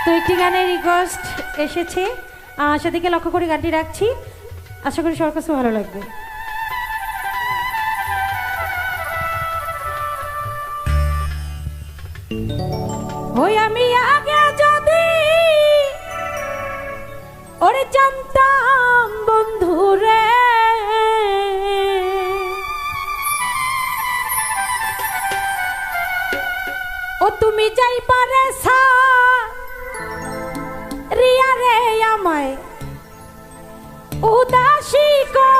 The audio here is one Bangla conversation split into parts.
তো একটি গানের রিকোয়েস্ট এসেছে, সেদিকে লক্ষ্য করে গানটি রাখছি। আশা করি সবার কাছে ভালো লাগবে। ওই আমি আগে যদি ওরে জানতাম বন্ধুরে, ও তুমি যাই পারে রিয়া রে আমায় উদাসী কো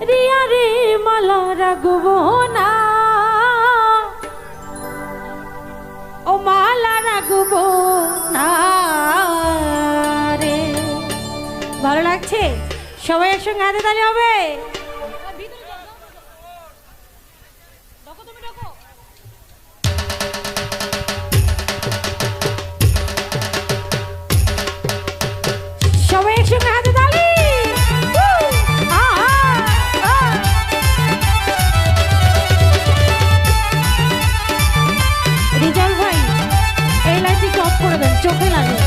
রিয়া রে মালা রাগবো না, ও মালা রাগবো না রে। ভালো লাগছে? সবাই একসঙ্গে হাতে তালি হবে। সবাই একসঙ্গে হাতে তালি। রিজাল ভাই এই লাইটটি অফ করে দেন, চোখে লাগে।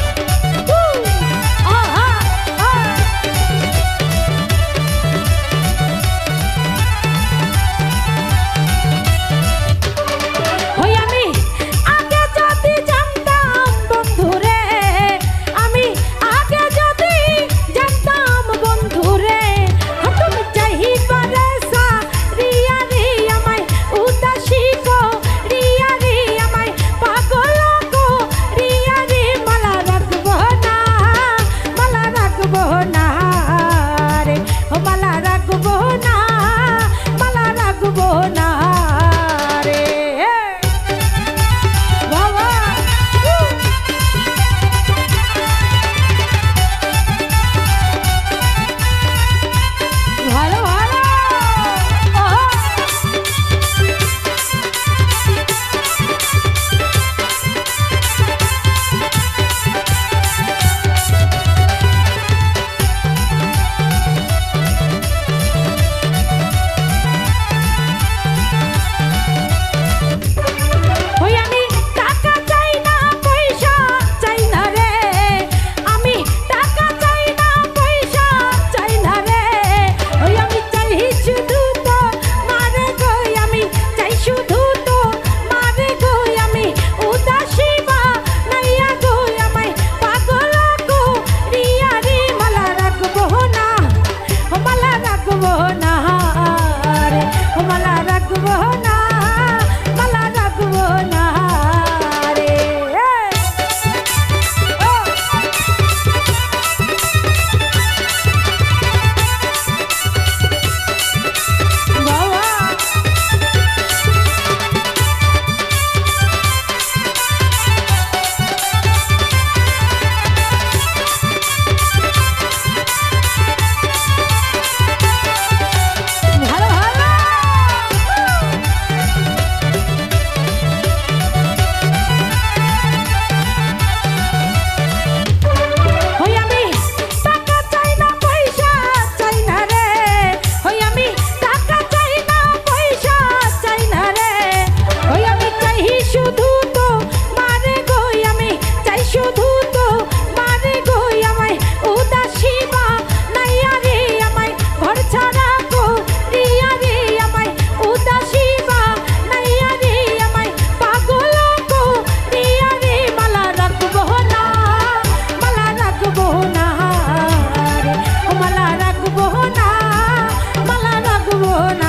না